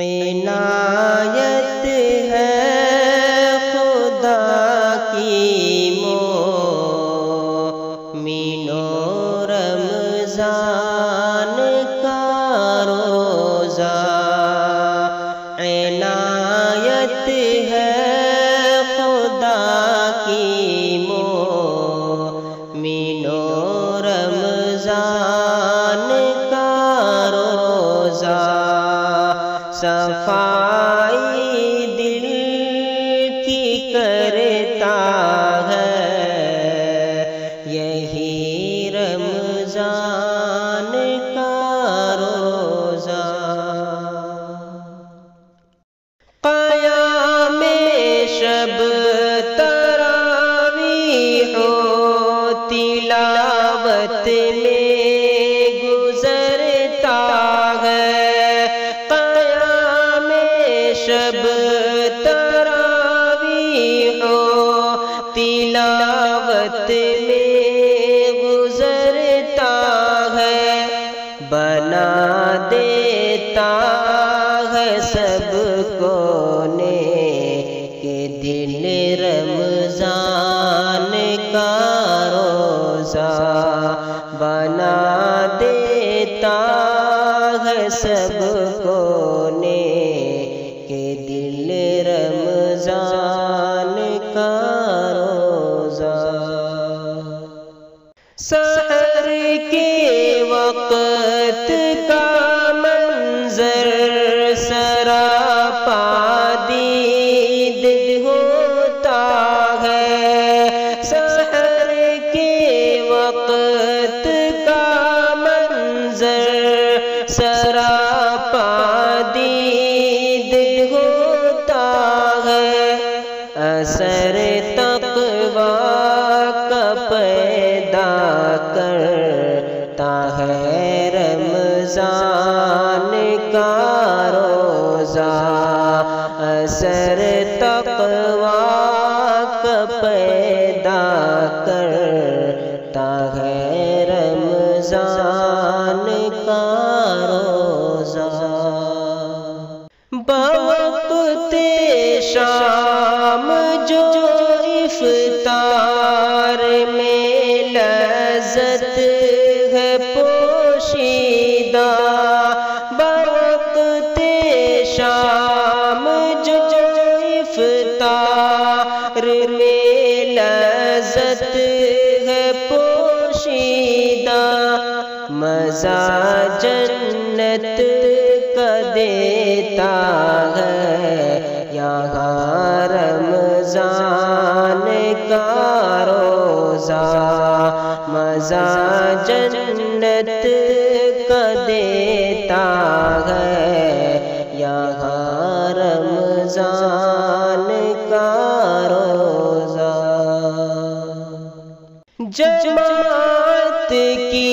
عنایت ہے خدا کی مومنوں رمضان کا روزہ، عنایت ہے خدا کی مومنوں رمضان کا روزہ، صفائی دل کی کرتا ہے یہی رمضان کا روزہ۔ قیام شب تراویح و تلاوت میں گزرتا ہے، شب تراویح و تلاوت میں گزرتا ہے، بنا دیتا ہے سب کو نیک دل رمضان کا روزہ، بنا دیتا ہے سب کو نیک دل رمضان کا روزہ۔ سحر کے وقت کا منظر سراپا دید ہوتا ہے، سحر کے وقت کا منظر سراپا دید ہوتا ہے، اثر تقویٰ کا پیدا کرتا ہے رمضان کا روزہ، اثر تقویٰ کا پیدا کرتا ہے رمضان کا روزہ۔ بوقت شام جو افطار میں لذت ہے پوشیدہ، بوقت شام جو افطار میں لذت ہے پوشیدہ، مزہ جنت کا دیتا ہے یہاں رمضان کا روزہ، مزہ جنت کا دیتا ہے یہاں رمضان کا روزہ۔ جماعت کی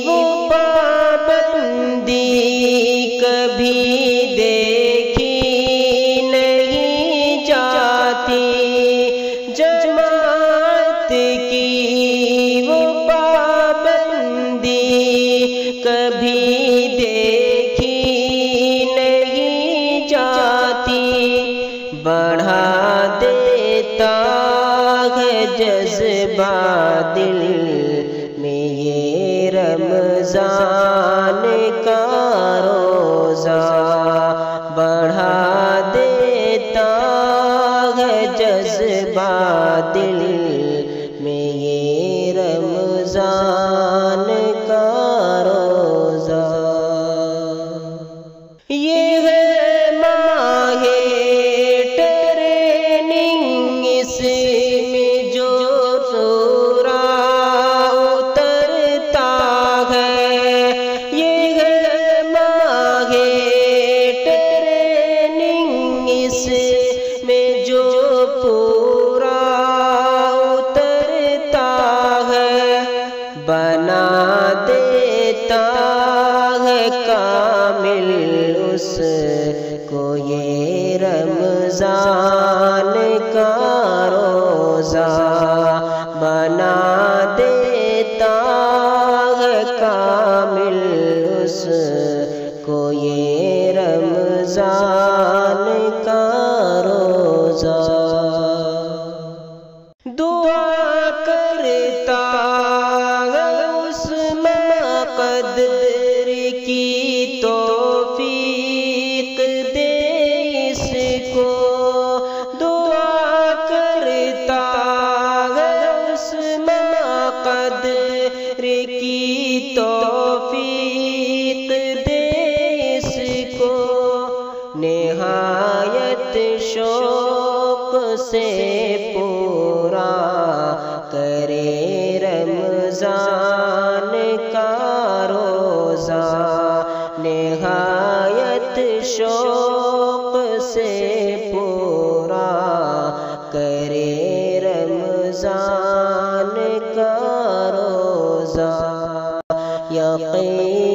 وہ پابندی کبھی دیکھی نہیں جاتی، جماعت کی وہ پابندی کبھی دیکھی نہیں جاتی، بڑھا دیتا ہے جذبہ دل میں یہ رمضان کا روزہ، بڑھا دیتا ہے جذبہ دل میں یہ رمضان کا روزہ۔ یہ ہے ماہ ٹریننگ، اس میں جو سورہ اترتا ہے، یہ ہے ماہ ٹریننگ، اس میں جو پورا اترتا ہے، بنا دیتا ہے کامل اس کو یہ رمضان کا روزہ، بنا دیتا ہے کامل اس کو یہ رمضان رمضان کا روزہ دعا کرتا اس مقدر کی توفیق دے اس کو دعا کرتا اس مقدر کی توفیق دے اس کو نہایت شوق سے پورا کرے رمضان کا روزہ نہایت شوق سے پورا کرے رمضان کا روزہ یقین